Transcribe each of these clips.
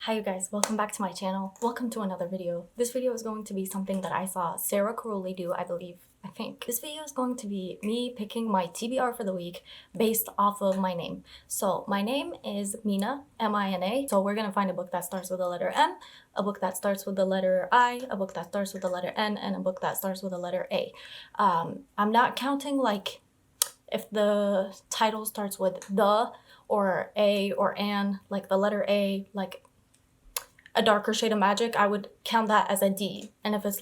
Hi you guys, welcome back to my channel. Welcome to another video. This video is going to be something that I saw Sarah Caroli do, I think. This video is going to be me picking my TBR for the week based off of my name. So my name is Mina, M-I-N-A. So we're gonna find a book that starts with the letter M, a book that starts with the letter I, a book that starts with the letter N, and a book that starts with the letter A. I'm not counting like if the title starts with the or a or an, like the letter A, like a darker shade of magic, I would count that as a D. And if it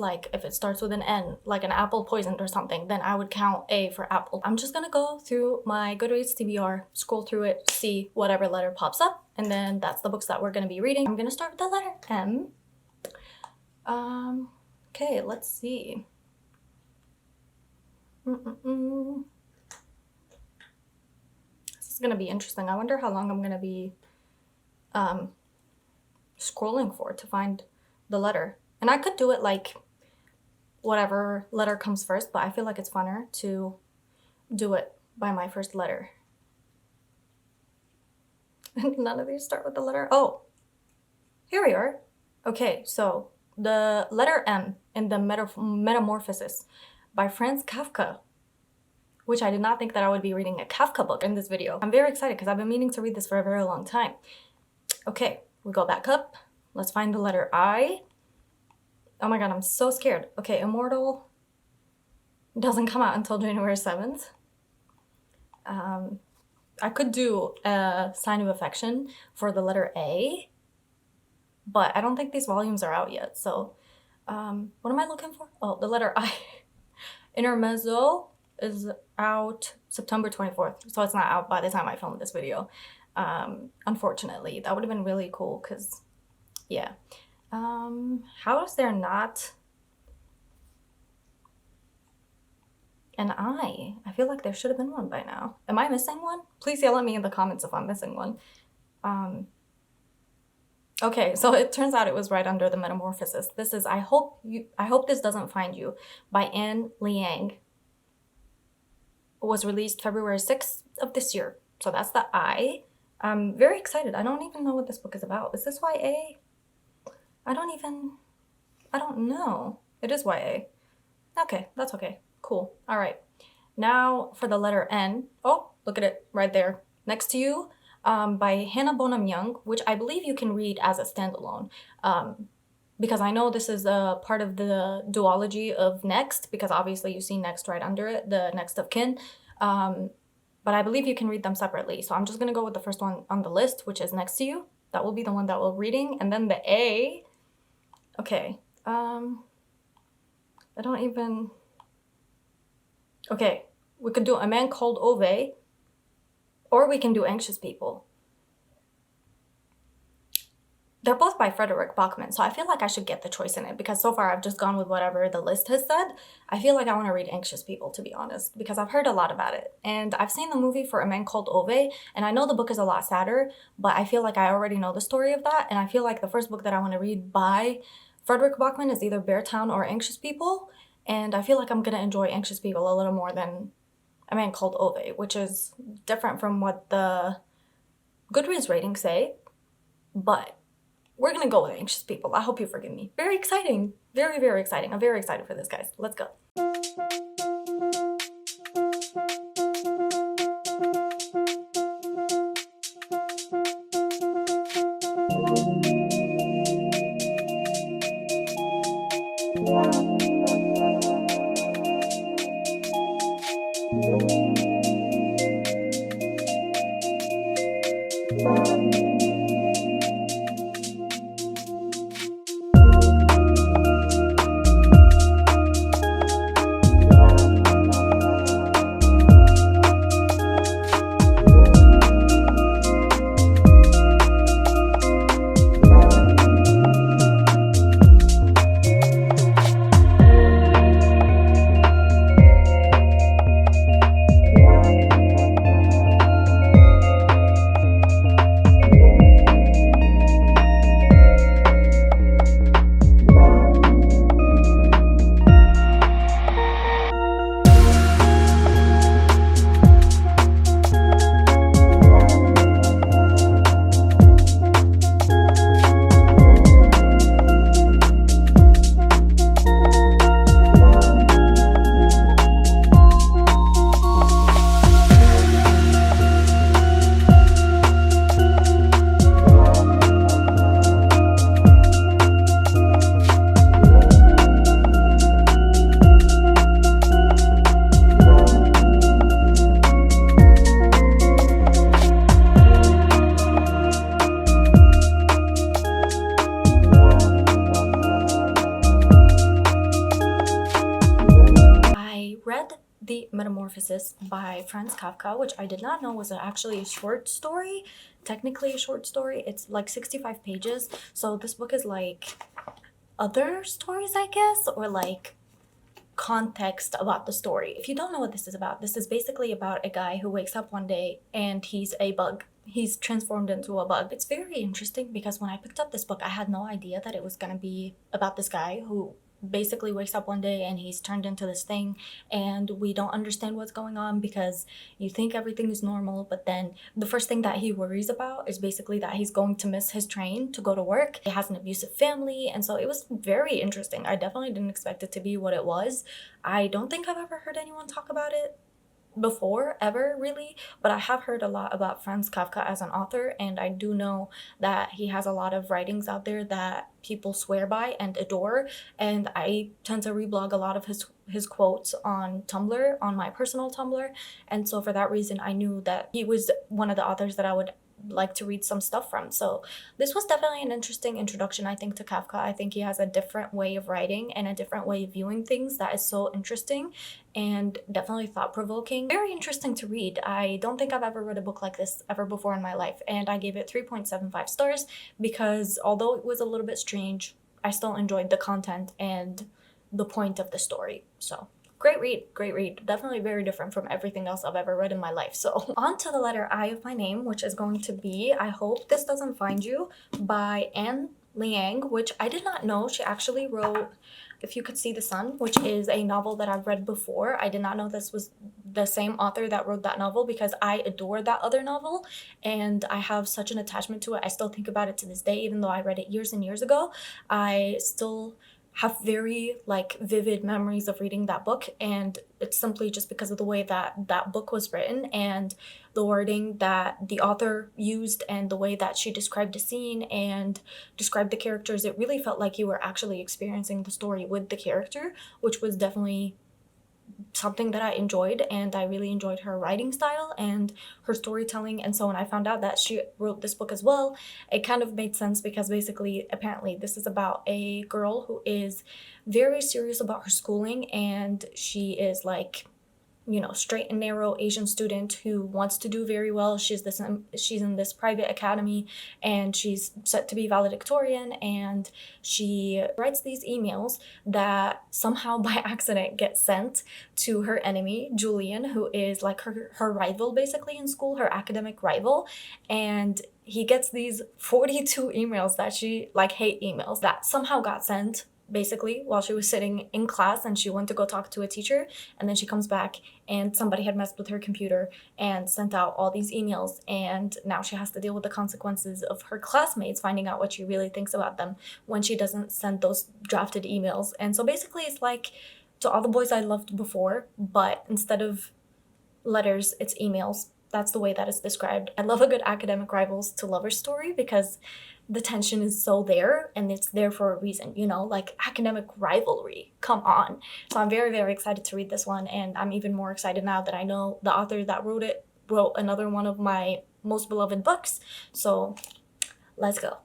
starts with an N, like an apple poisoned or something, then I would count A for apple. I'm just gonna go through my Goodreads TBR, scroll through it, see whatever letter pops up, and then that's the books that we're gonna be reading. I'm gonna start with the letter M. Okay, let's see. This is gonna be interesting. I wonder how long I'm gonna be scrolling for to find the letter. And I could do it like whatever letter comes first, but I feel like it's funner to do it by my first letter. None of these start with the letter O. Here we are. Okay, so the letter M in the Metamorphosis by Franz Kafka, which I did not think that I would be reading a Kafka book in this video. I'm very excited because I've been meaning to read this for a very long time. Okay, we go back up. Let's find the letter I. Oh my god, I'm so scared. Okay, Immortal doesn't come out until January 7th. I could do a Sign of Affection for the letter A, but I don't think these volumes are out yet. So what am I looking for? Oh, the letter I. Intermezzo is out September 24th, so it's not out by the time I filmed this video. Unfortunately, that would have been really cool because, yeah. How is there not an I? I feel like there should have been one by now. Am I missing one? Please yell at me in the comments if I'm missing one. Okay, so it turns out it was right under the Metamorphosis. This is I Hope This Doesn't Find You by Anne Liang. It was released February 6th of this year. So that's the I. I'm very excited. I don't even know what this book is about. Is this YA? I don't know. It is YA. Okay, that's okay. Cool. All right. Now for the letter N. Oh, look at it right there next to you, by Hannah Bonham Young, which I believe you can read as a standalone, because I know this is a part of the duology of Next, because obviously you see Next right under it, the Next of Kin. But I believe you can read them separately. So I'm just going to go with the first one on the list, which is Next to You. That will be the one that we're reading. And then the A. Okay. Okay. We could do A Man Called Ove. Or we can do Anxious People. They're both by Frederick Bachman, so I feel like I should get the choice in it because so far I've just gone with whatever the list has said. I feel like I want to read Anxious People, to be honest, because I've heard a lot about it. And I've seen the movie for A Man Called Ove, and I know the book is a lot sadder, but I feel like I already know the story of that, and I feel like the first book that I want to read by Frederick Bachman is either Bear Town or Anxious People, and I feel like I'm going to enjoy Anxious People a little more than A Man Called Ove, which is different from what the Goodreads ratings say, but we're gonna go with Anxious People. I hope you forgive me. Very exciting. Very, very exciting. I'm very excited for this, guys. Let's go. The Metamorphosis by Franz Kafka, which I did not know was actually a short story. Technically a short story. It's like 65 pages. So this book is like other stories, I guess, or like context about the story. If you don't know what this is basically about a guy who wakes up one day and he's a bug. He's transformed into a bug. It's very interesting because when I picked up this book, I had no idea that it was going to be about this guy who basically wakes up one day and he's turned into this thing, and we don't understand what's going on because you think everything is normal, but then the first thing that he worries about is basically that he's going to miss his train to go to work. He has an abusive family, and so it was very interesting. I definitely didn't expect it to be what it was. I don't think I've ever heard anyone talk about it before, ever, really, but I have heard a lot about Franz Kafka as an author, and I do know that he has a lot of writings out there that people swear by and adore, and I tend to reblog a lot of his quotes on Tumblr, on my personal Tumblr, and so for that reason I knew that he was one of the authors that I would like to read some stuff from. So this was definitely an interesting introduction, I think, to Kafka. I think he has a different way of writing and a different way of viewing things that is so interesting and definitely thought-provoking. Very interesting to read. I don't think I've ever read a book like this ever before in my life, and I gave it 3.75 stars because although it was a little bit strange, I still enjoyed the content and the point of the story. So great read. Definitely very different from everything else I've ever read in my life. So on to the letter I of my name, which is going to be I Hope This Doesn't Find You by Anne Liang, which I did not know she actually wrote If You Could See the Sun, which is a novel that I've read before. I did not know this was the same author that wrote that novel because I adore that other novel and I have such an attachment to it. I still think about it to this day, even though I read it years and years ago. I still have very like vivid memories of reading that book, and it's simply just because of the way that that book was written and the wording that the author used and the way that she described the scene and described the characters. It really felt like you were actually experiencing the story with the character, which was definitely something that I enjoyed, and I really enjoyed her writing style and her storytelling. And so when I found out that she wrote this book as well, it kind of made sense because basically apparently this is about a girl who is very serious about her schooling, and she is like, you know, straight and narrow Asian student who wants to do very well. She's in this private academy and she's set to be valedictorian, and she writes these emails that somehow by accident get sent to her enemy, Julian, who is like her rival basically in school, her academic rival, and he gets these 42 emails that she like hate emails that somehow got sent basically while she was sitting in class, and she went to go talk to a teacher, and then she comes back and somebody had messed with her computer and sent out all these emails, and now she has to deal with the consequences of her classmates finding out what she really thinks about them when she doesn't send those drafted emails. And so basically it's like To All the Boys I Loved Before, but instead of letters, it's emails. That's the way that it's described. I love a good academic rivals to lovers story because the tension is so there, and it's there for a reason, you know, like academic rivalry. Come on. So I'm very, very excited to read this one, and I'm even more excited now that I know the author that wrote it wrote another one of my most beloved books. So let's go.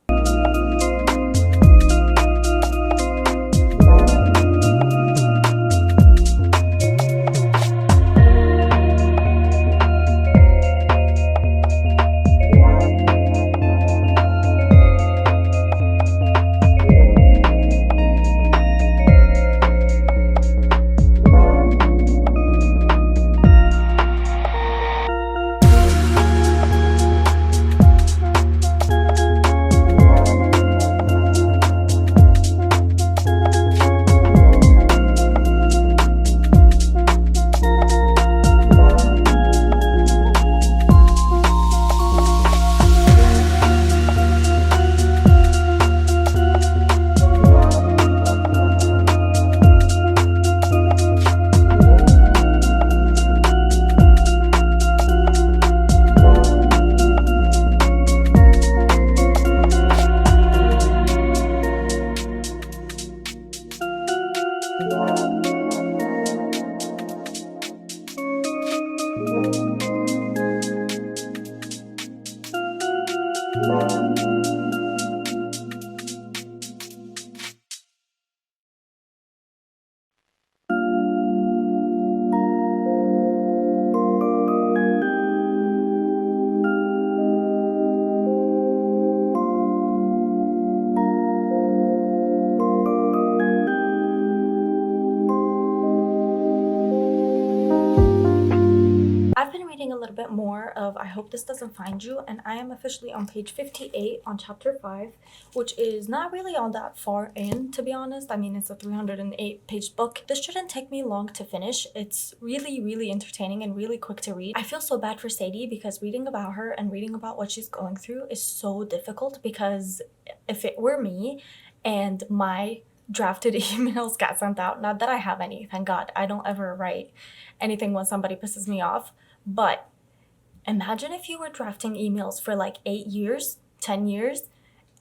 reading a little bit more of I Hope This Doesn't Find You, and I am officially on page 58 on chapter 5, which is not really all that far in, to be honest. I mean, it's a 308-page book. This shouldn't take me long to finish. It's really, really entertaining and really quick to read. I feel so bad for Sadie because reading about her and reading about what she's going through is so difficult, because if it were me and my drafted emails got sent out, not that I have any, thank God, I don't ever write anything when somebody pisses me off, but imagine if you were drafting emails for like 8 years, 10 years,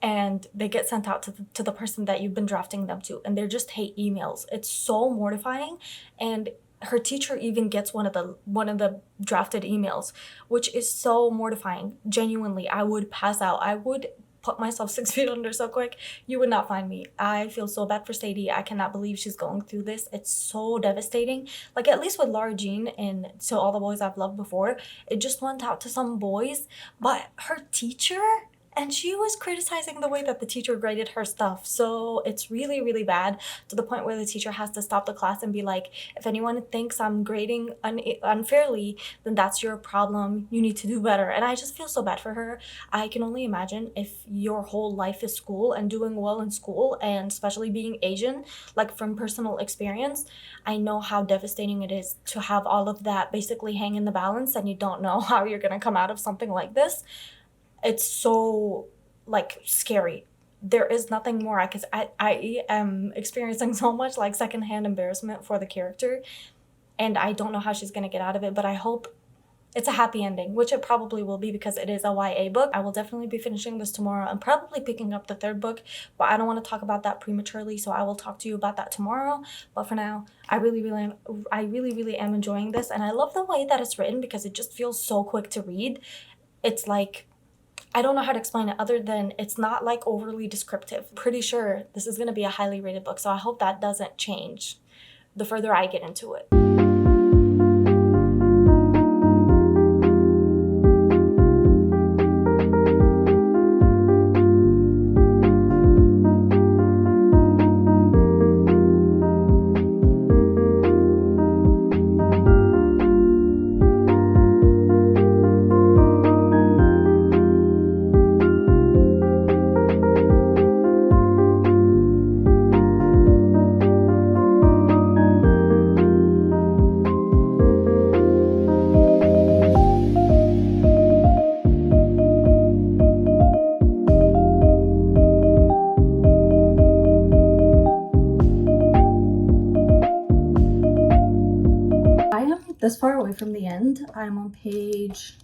and they get sent out to the person that you've been drafting them to, and they're just hate emails. It's so mortifying. And her teacher even gets one of the drafted emails, which is so mortifying. Genuinely, I would pass out. I would put myself 6 feet under so quick. You would not find me. I feel so bad for Sadie. I cannot believe she's going through this. It's so devastating. Like, at least with Laura Jean and So All the Boys I've Loved Before, it just went out to some boys, but her teacher, and she was criticizing the way that the teacher graded her stuff. So it's really, really bad, to the point where the teacher has to stop the class and be like, if anyone thinks I'm grading unfairly, then that's your problem. You need to do better. And I just feel so bad for her. I can only imagine if your whole life is school and doing well in school, and especially being Asian, like from personal experience, I know how devastating it is to have all of that basically hang in the balance, and you don't know how you're going to come out of something like this. It's so, like, scary. There is nothing more I am experiencing so much, like, secondhand embarrassment for the character, and I don't know how she's gonna get out of it, but I hope it's a happy ending, which it probably will be because it is a YA book. I will definitely be finishing this tomorrow and probably picking up the third book, but I don't want to talk about that prematurely, so I will talk to you about that tomorrow. But for now, I really, really am enjoying this, and I love the way that it's written because it just feels so quick to read. It's like, I don't know how to explain it other than it's not like overly descriptive. Pretty sure this is going to be a highly rated book, so I hope that doesn't change the further I get into it. This far away from the end. I'm on page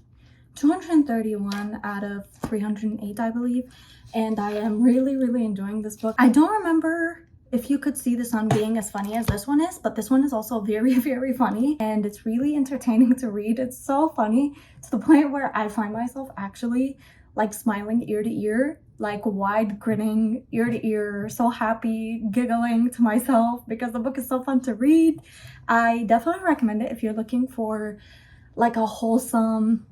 231 out of 308, I believe, and I am really enjoying this book. I don't remember if You Could See the Sun being as funny as this one is, but this one is also very funny, and it's really entertaining to read. It's so funny to the point where I find myself actually like smiling ear to ear, like wide grinning ear to ear, so happy, giggling to myself because the book is so fun to read. I definitely recommend it if you're looking for like a wholesome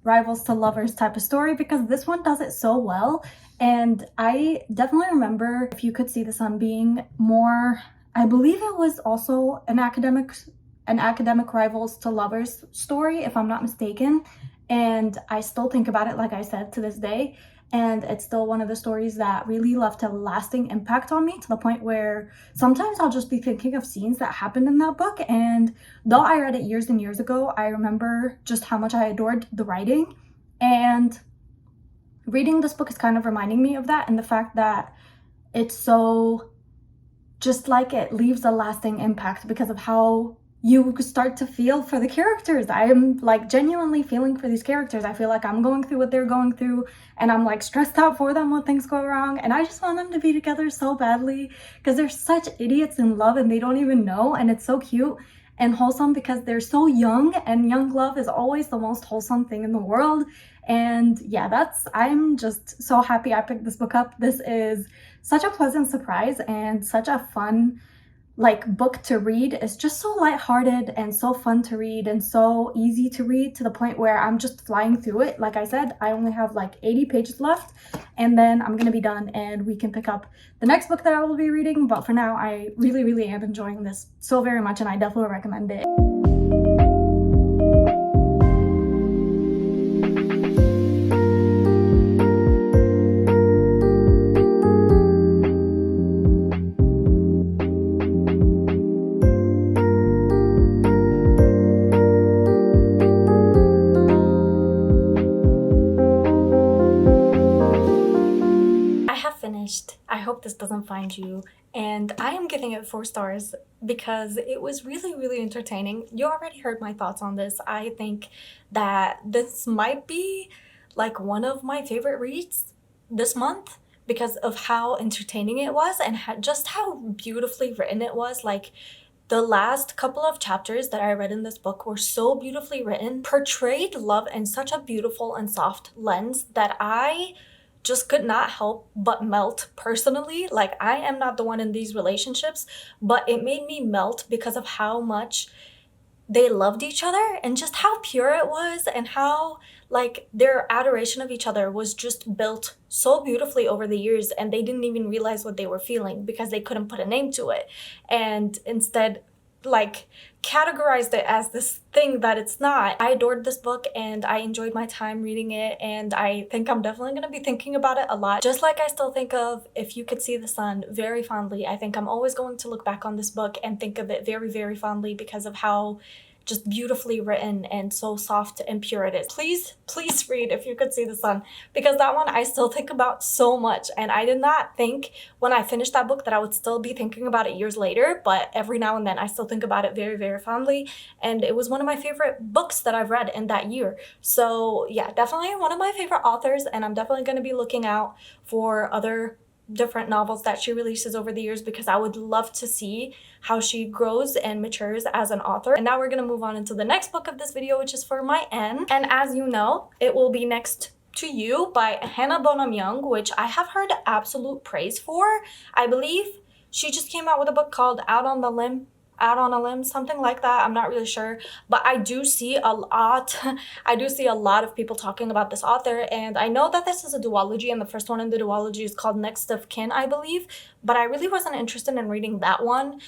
rivals to lovers type of story, because this one does it so well. And I definitely remember If You Could See the Sun being more, I believe it was also an academic rivals to lovers story, if I'm not mistaken. And I still think about it, like I said, to this day. And it's still one of the stories that really left a lasting impact on me, to the point where sometimes I'll just be thinking of scenes that happened in that book. And though I read it years and years ago, I remember just how much I adored the writing. And reading this book is kind of reminding me of that, and the fact that it's so, just like, it leaves a lasting impact because of how you start to feel for the characters. I am like genuinely feeling for these characters. I feel like I'm going through what they're going through, and I'm like stressed out for them when things go wrong, and I just want them to be together so badly because they're such idiots in love and they don't even know. And it's so cute and wholesome because they're so young, and young love is always the most wholesome thing in the world. And yeah, I'm just so happy I picked this book up. This is such a pleasant surprise and such a fun like book to read. It's just so lighthearted and so fun to read and so easy to read, to the point where I'm just flying through it. Like I said, I only have like 80 pages left, and then I'm gonna be done and we can pick up the next book that I will be reading. But for now, I really am enjoying this so very much, and I definitely recommend it. have finished I Hope This Doesn't Find You, and I am giving it 4 stars because it was really, really entertaining. You already heard my thoughts on this. I think that this might be like one of my favorite reads this month because of how entertaining it was and just how beautifully written it was. Like, the last couple of chapters that I read in this book were so beautifully written, portrayed love in such a beautiful and soft lens that I just could not help but melt personally. Like, I am not the one in these relationships, but it made me melt because of how much they loved each other and just how pure it was, and how like their adoration of each other was just built so beautifully over the years, and they didn't even realize what they were feeling because they couldn't put a name to it, and instead like categorized it as this thing that it's not. I adored this book and I enjoyed my time reading it, and I think I'm definitely going to be thinking about it a lot. Just like I still think of If You Could See the Sun very fondly. I think I'm always going to look back on this book and think of it very, very fondly because of how just beautifully written and so soft and pure it is. Please, please read If You Could See the Sun, because that one I still think about so much, and I did not think when I finished that book that I would still be thinking about it years later, but every now and then I still think about it very, very fondly, and it was one of my favorite books that I've read in that year. So yeah, definitely one of my favorite authors, and I'm definitely going to be looking out for other different novels that she releases over the years because I would love to see how she grows and matures as an author. And now we're gonna move on into the next book of this video, which is For My N. And as you know, it will be Next to You by Hannah Bonham Young, which I have heard absolute praise for. I believe she just came out with a book called Out on a Limb, something like that. I'm not really sure, but I do see a lot of people talking about this author, and I know that this is a duology, and the first one in the duology is called Next of Kin, I believe, but I really wasn't interested in reading that one,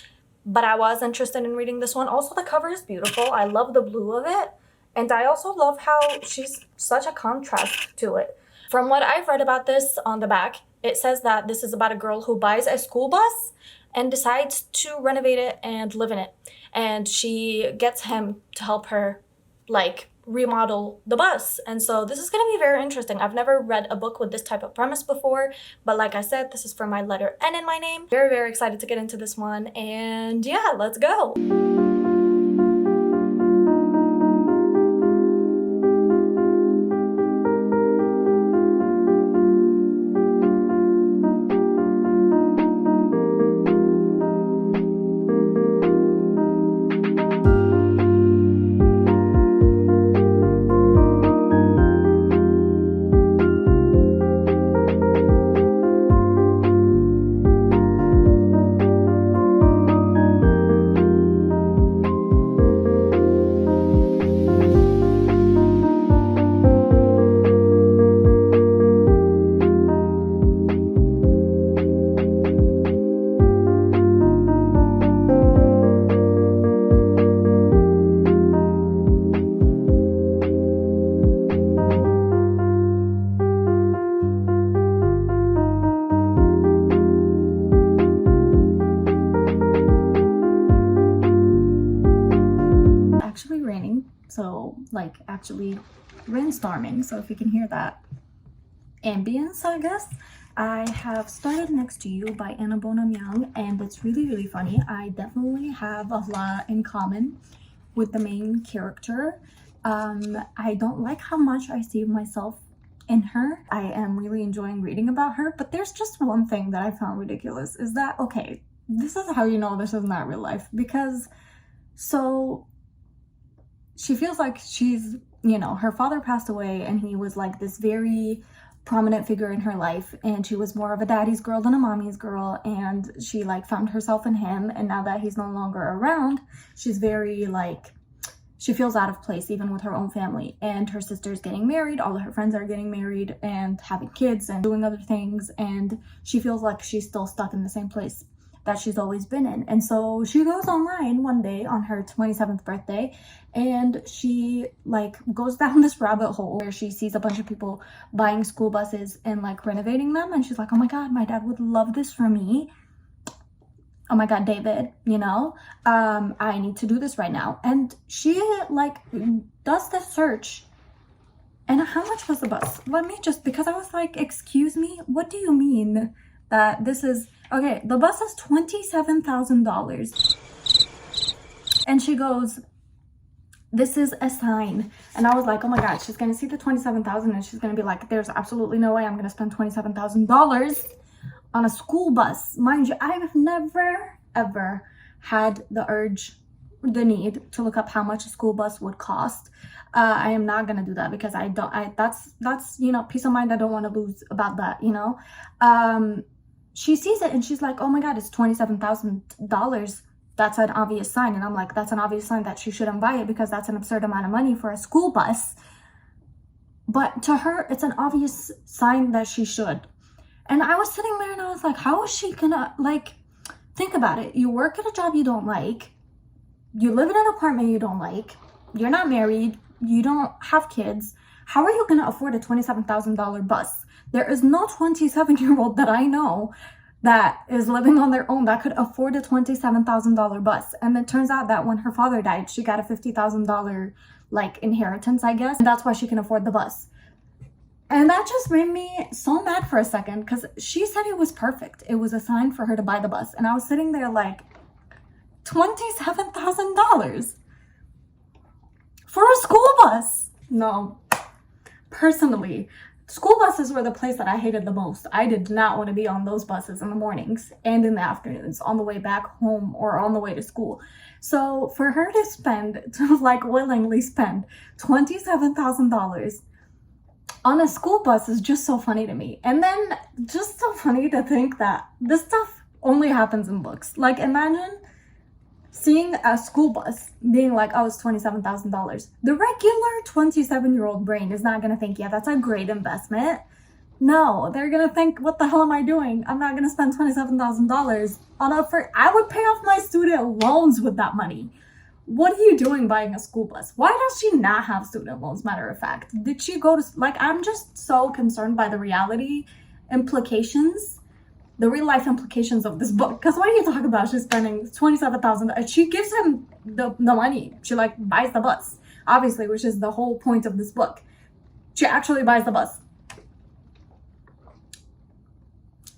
but I was interested in reading this one. Also, the cover is beautiful. I love the blue of it, and I also love how she's such a contrast to it. From what I've read about this on the back, it says that this is about a girl who buys a school bus and decides to renovate it and live in it. And she gets him to help her like remodel the bus. And so this is gonna be very interesting. I've never read a book with this type of premise before, but like I said, this is for my letter N in my name. Very, very excited to get into this one. And yeah, let's go. So like actually rainstorming, so if you can hear that ambience, I guess. I have started Next to You by Hannah Bonham Young, and it's really, really funny. I definitely have a lot in common with the main character. I don't like how much I see myself in her. I am really enjoying reading about her, but there's just one thing that I found ridiculous, is that, okay, this is how you know this is not real life, because so she feels like she's, you know, her father passed away and he was like this very prominent figure in her life, and she was more of a daddy's girl than a mommy's girl, and she like found herself in him, and now that he's no longer around, she's very like, she feels out of place even with her own family, and her sister's getting married, all of her friends are getting married and having kids and doing other things, and she feels like she's still stuck in the same place that she's always been in. And so she goes online one day on her 27th birthday, and she like goes down this rabbit hole where she sees a bunch of people buying school buses and like renovating them, and she's like, oh my god, my dad would love this for me. Oh my god, David, you know, I need to do this right now. And she like does the search And how much was the bus? Let me just, because I was like, excuse me, what do you mean that this is, okay, the bus is $27,000. And she goes, this is a sign. And I was like, oh my God, she's gonna see the 27,000 and she's gonna be like, there's absolutely no way I'm gonna spend $27,000 on a school bus. Mind you, I've never, ever had the urge, the need to look up how much a school bus would cost. I am not gonna do that because that's, you know, peace of mind I don't want to lose about that, you know. She sees it and she's like, oh my God, it's $27,000. That's an obvious sign. And I'm like, that's an obvious sign that she shouldn't buy it because that's an absurd amount of money for a school bus. But to her, it's an obvious sign that she should. And I was sitting there and I was like, how is she gonna, like, think about it. You work at a job you don't like. You live in an apartment you don't like. You're not married. You don't have kids. How are you gonna afford a $27,000 bus? There is no 27-year-old that I know that is living on their own that could afford a $27,000 bus. And it turns out that when her father died, she got a $50,000 like inheritance, I guess. And that's why she can afford the bus. And that just made me so mad for a second because she said it was perfect. It was a sign for her to buy the bus. And I was sitting there like, $27,000 for a school bus. No. Personally, school buses were the place that I hated the most. I did not want to be on those buses in the mornings and in the afternoons on the way back home or on the way to school. So for her to like willingly spend $27,000 on a school bus is just so funny to me. And then just so funny to think that this stuff only happens in books. Like imagine seeing a school bus being like, oh, it's $27,000. The regular 27-year-old brain is not going to think, yeah, that's a great investment. No, they're going to think, what the hell am I doing? I'm not going to spend $27,000 on I would pay off my student loans with that money. What are you doing buying a school bus? Why does she not have student loans, matter of fact? Did she go to, like, I'm just so concerned by the reality implications, the real life implications of this book. Because what are you talking about? She's spending $27,000. She gives him the money. She like buys the bus, obviously, which is the whole point of this book. She actually buys the bus.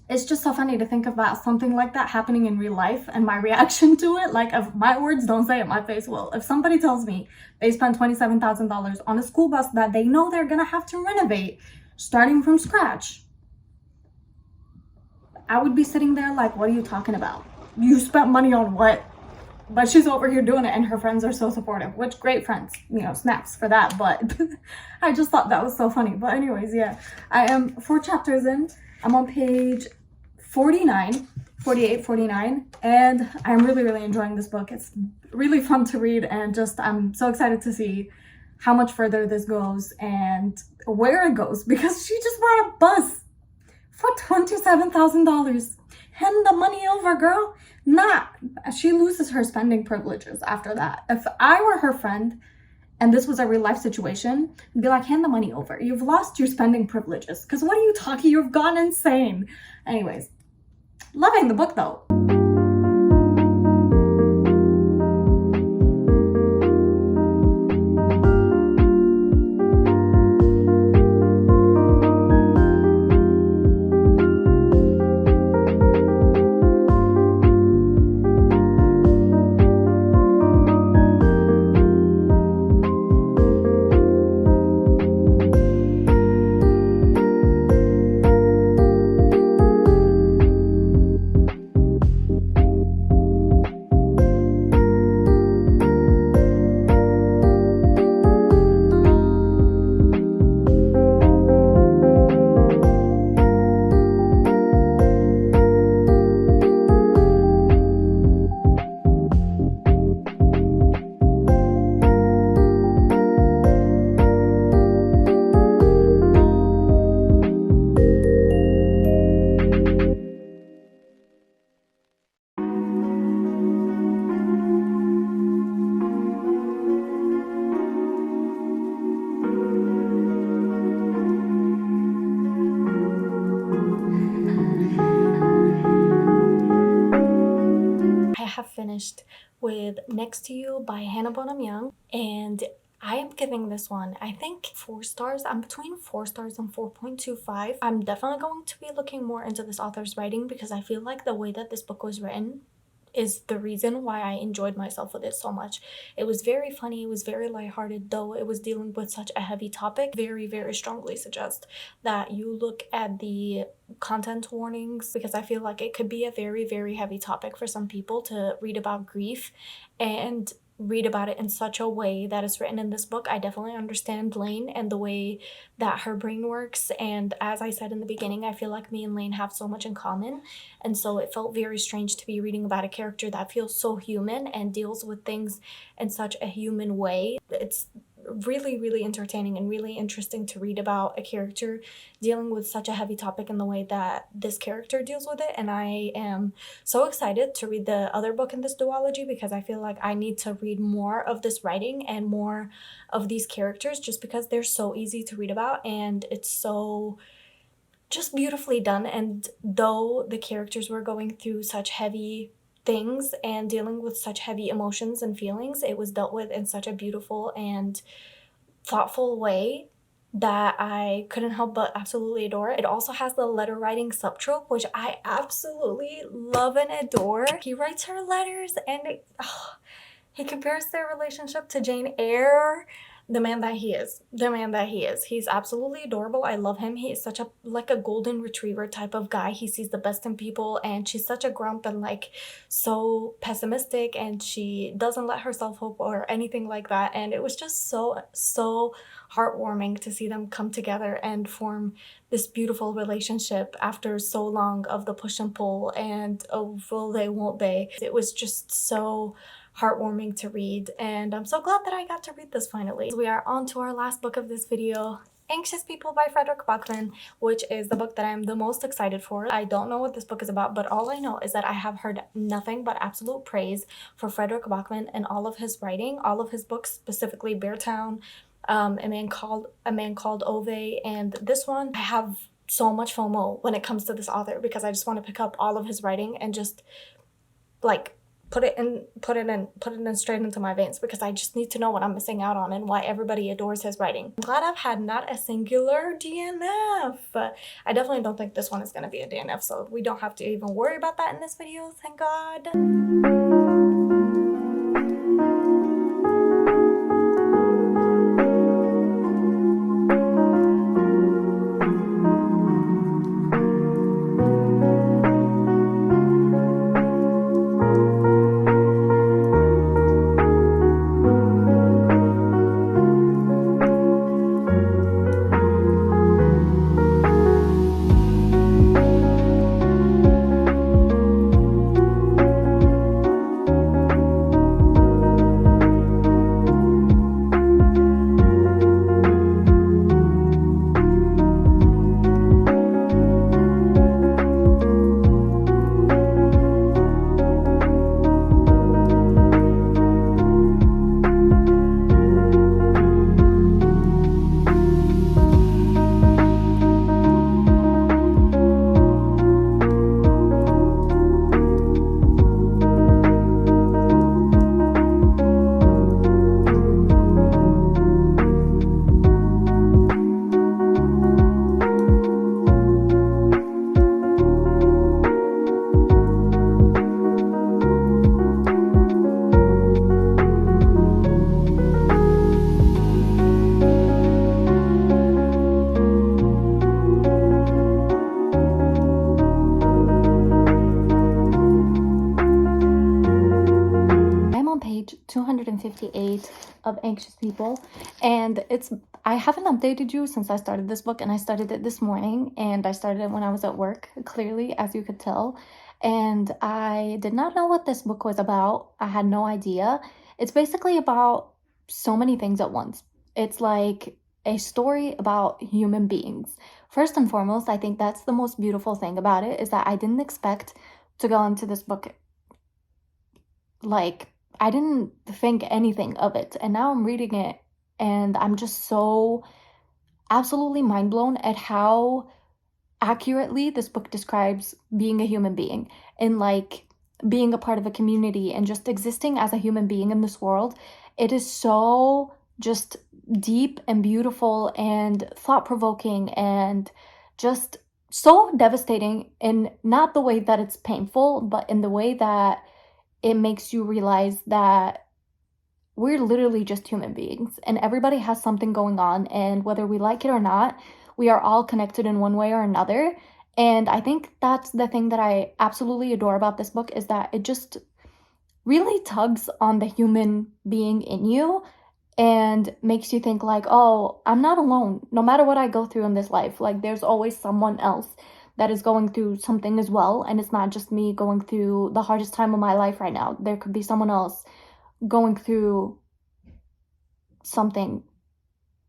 It's just so funny to think about something like that happening in real life and my reaction to it. Like, if my words don't say it, my face will. If somebody tells me they spent $27,000 on a school bus that they know they're gonna have to renovate starting from scratch, I would be sitting there like, what are you talking about? You spent money on what? But she's over here doing it and her friends are so supportive, which great friends, you know, snaps for that. But I just thought that was so funny. But anyways, yeah, I am 4 chapters in. I'm on page 48, 49. And I'm really, really enjoying this book. It's really fun to read and just, I'm so excited to see how much further this goes and where it goes because she just bought a bus for $27,000. Hand the money over, girl. She loses her spending privileges after that. If I were her friend and this was a real life situation, I'd be like, hand the money over. You've lost your spending privileges. Because what are you talking? You've gone insane. Anyways, loving the book though. Finished with Next to You by Hannah Bonham Young, and I am giving this one, I think, 4 stars. I'm between 4 stars and 4.25. I'm definitely going to be looking more into this author's writing because I feel like the way that this book was written is the reason why I enjoyed myself with it so much. It was very funny, it was very lighthearted, though it was dealing with such a heavy topic. Very, very strongly suggest that you look at the content warnings because I feel like it could be a very, very heavy topic for some people to read about grief and read about it in such a way that is written in this book. I definitely understand Lane and the way that her brain works, and as I said in the beginning, I feel like me and Lane have so much in common, and so it felt very strange to be reading about a character that feels so human and deals with things in such a human way. It's really, really entertaining and really interesting to read about a character dealing with such a heavy topic in the way that this character deals with it. And I am so excited to read the other book in this duology because I feel like I need to read more of this writing and more of these characters just because they're so easy to read about and it's so just beautifully done. And though the characters were going through such heavy things and dealing with such heavy emotions and feelings, it was dealt with in such a beautiful and thoughtful way that I couldn't help but absolutely adore. It also has the letter writing subtrope, which I absolutely love and adore. He writes her letters and he compares their relationship to Jane Eyre. The man that he is. The man that he is. He's absolutely adorable. I love him. He is such a like a golden retriever type of guy. He sees the best in people and she's such a grump and like so pessimistic and she doesn't let herself hope or anything like that. And it was just so heartwarming to see them come together and form this beautiful relationship after so long of the push and pull and of will they, won't they. It was just so heartwarming to read, and I'm so glad that I got to read this finally. We are on to our last book of this video, Anxious People by Frederick Bachman, which is the book that I'm the most excited for. I don't know what this book is about, but all I know is that I have heard nothing but absolute praise for Frederick Bachman and all of his writing, all of his books, specifically Beartown, A Man Called Ove, and this one. I have so much FOMO when it comes to this author because I just want to pick up all of his writing and just like put it in straight into my veins because I just need to know what I'm missing out on and why everybody adores his writing. I'm glad I've had not a singular DNF, but I definitely don't think this one is going to be a DNF, so we don't have to even worry about that in this video, thank God. Page 258 of Anxious People, and I haven't updated you since I started this book, and I started it this morning, and I started it when I was at work, clearly, as you could tell, and I did not know what this book was about. I had no idea. It's basically about so many things at once. It's like a story about human beings. First and foremost, I think that's the most beautiful thing about it, is that I didn't expect to go into this book like I didn't think anything of it, and now I'm reading it and I'm just so absolutely mind blown at how accurately this book describes being a human being and like being a part of a community and just existing as a human being in this world. It is so just deep and beautiful and thought-provoking and just so devastating, in not the way that it's painful, but in the way that it makes you realize that we're literally just human beings and everybody has something going on, and whether we like it or not, we are all connected in one way or another. And I think that's the thing that I absolutely adore about this book, is that it just really tugs on the human being in you and makes you think like, oh, I'm not alone. No matter what I go through in this life, like there's always someone else that is going through something as well, and it's not just me going through the hardest time of my life right now. There could be someone else going through something.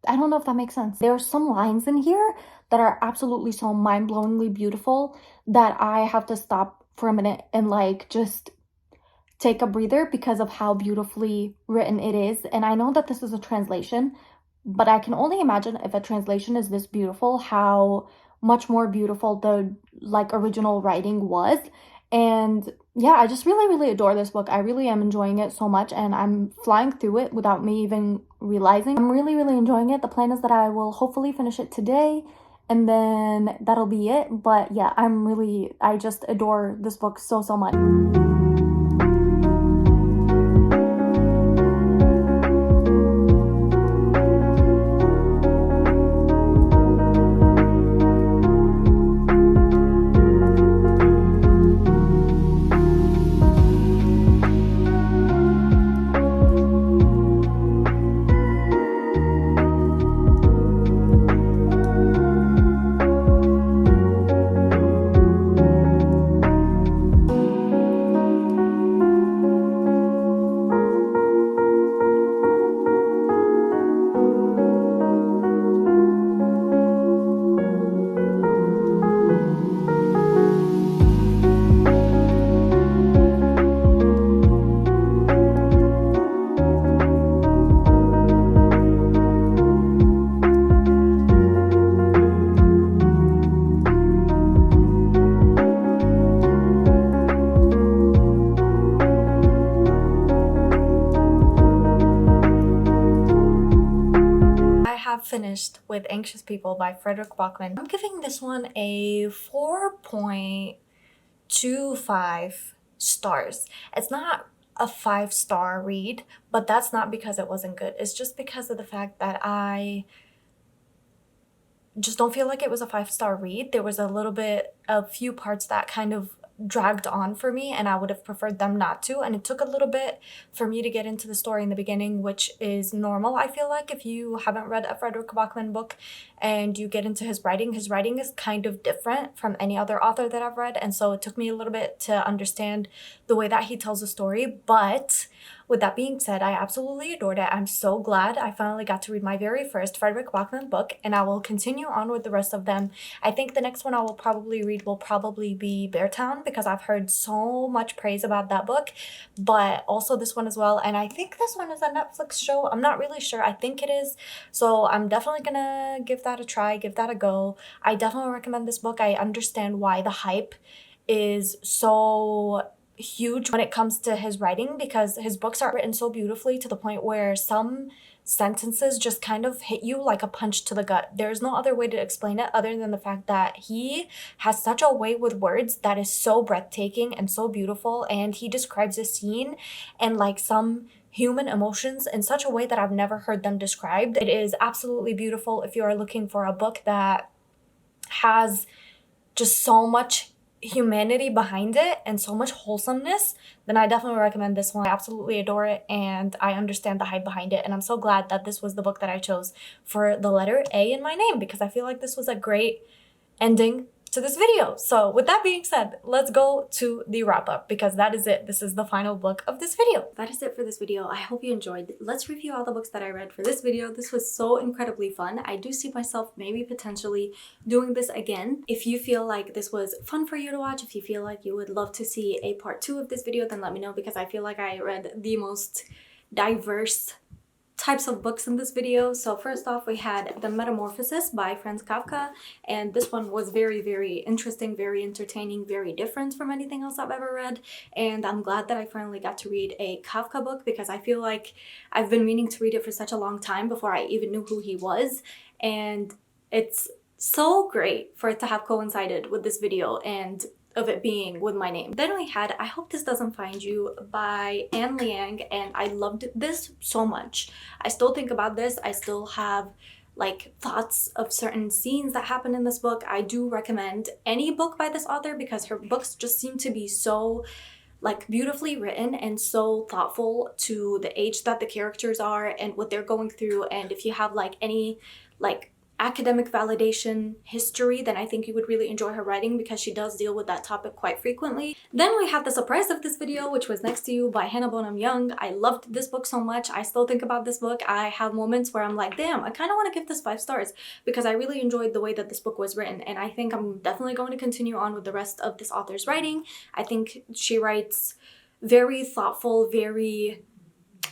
I don't know if that makes sense. There are some lines in here that are absolutely so mind-blowingly beautiful that I have to stop for a minute and like just take a breather because of how beautifully written it is. And I know that this is a translation, but I can only imagine if a translation is this beautiful, how much more beautiful the like original writing was. And yeah, I just really, really adore this book. I really am enjoying it so much, and I'm flying through it without me even realizing. I'm really, really enjoying it. The plan is that I will hopefully finish it today, and then that'll be it. But yeah, I just adore this book so, so much. Finished with Anxious People by Frederick Bachman. I'm giving this one a 4.25 stars. It's not a 5-star read, but that's not because it wasn't good. It's just because of the fact that I just don't feel like it was a 5-star read. There was a few parts that kind of dragged on for me, and I would have preferred them not to, and it took a little bit for me to get into the story in the beginning, which is normal. I feel like if you haven't read a Frederick Bachman book and you get into his writing is kind of different from any other author that I've read, and so it took me a little bit to understand the way that he tells a story. But with that being said, I absolutely adored it. I'm so glad I finally got to read my very first Frederick Bachman book, and I will continue on with the rest of them. I think the next one I will probably read will probably be Beartown, because I've heard so much praise about that book, but also this one as well. And I think this one is a Netflix show. I'm not really sure. I think it is. So I'm definitely gonna give that a try, give that a go. I definitely recommend this book. I understand why the hype is so huge when it comes to his writing, because his books are written so beautifully to the point where some sentences just kind of hit you like a punch to the gut. There's no other way to explain it other than the fact that he has such a way with words that is so breathtaking and so beautiful, and he describes a scene and like some human emotions in such a way that I've never heard them described. It is absolutely beautiful. If you are looking for a book that has just so much humanity behind it and so much wholesomeness, then I definitely recommend this one. I absolutely adore it, and I understand the hype behind it, and I'm so glad that this was the book that I chose for the letter A in my name, because I feel like this was a great ending to this video. So with that being said, let's go to the wrap up, because that is it. This is the final book of this video. That is it for this video. I hope you enjoyed. Let's review all the books that I read for this video. This was so incredibly fun. I do see myself maybe potentially doing this again. If you feel like this was fun for you to watch, if you feel like you would love to see a part 2 of this video, then let me know, because I feel like I read the most diverse types of books in this video. So first off, we had The Metamorphosis by Franz Kafka, and this one was very, very interesting, very entertaining, very different from anything else I've ever read, and I'm glad that I finally got to read a Kafka book because I feel like I've been meaning to read it for such a long time before I even knew who he was, and it's so great for it to have coincided with this video and of it being with my name. Then we had I Hope This Doesn't Find You by Anne Liang, and I loved this so much. I still think about this. I still have like thoughts of certain scenes that happen in this book. I do recommend any book by this author because her books just seem to be so like beautifully written and so thoughtful to the age that the characters are and what they're going through. And if you have like any like academic validation history, then I think you would really enjoy her writing because she does deal with that topic quite frequently. Then we have the surprise of this video, which was Next to You by Hannah Bonham Young. I loved this book so much. I still think about this book. I have moments where I'm like, damn, I kind of want to give this 5 stars because I really enjoyed the way that this book was written, and I think I'm definitely going to continue on with the rest of this author's writing. I think she writes very thoughtful, very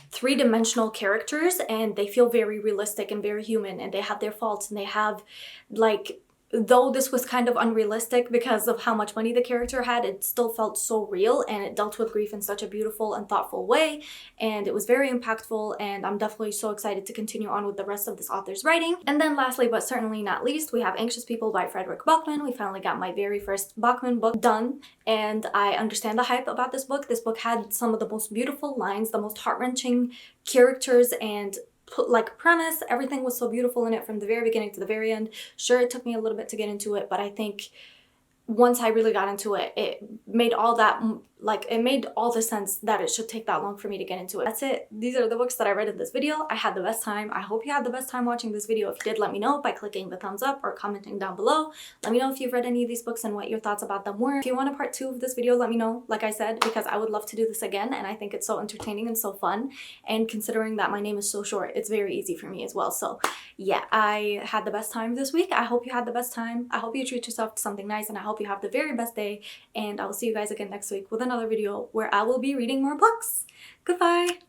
three-dimensional characters, and they feel very realistic and very human, and they have their faults, and they have like, though this was kind of unrealistic because of how much money the character had, it still felt so real, and it dealt with grief in such a beautiful and thoughtful way, and it was very impactful, and I'm definitely so excited to continue on with the rest of this author's writing. And then lastly, but certainly not least, we have Anxious People by Frederick Bachman. We finally got my very first Bachman book done, and I understand the hype about this book. This book had some of the most beautiful lines, the most heart-wrenching characters, and like premise. Everything was so beautiful in it from the very beginning to the very end. Sure, it took me a little bit to get into it, but I think once I really got into it, it made all that, like, it made all the sense that it should take that long for me to get into it. That's it. These are the books that I read in this video. I had the best time. I hope you had the best time watching this video. If you did, let me know by clicking the thumbs up or commenting down below. Let me know if you've read any of these books and what your thoughts about them were. If you want a part 2 of this video, let me know, like I said, because I would love to do this again, and I think it's so entertaining and so fun, and considering that my name is so short, it's very easy for me as well. So yeah, I had the best time this week. I hope you had the best time. I hope you treat yourself to something nice, and I hope you have the very best day, and I will see you guys again next week with another video where I will be reading more books. Goodbye!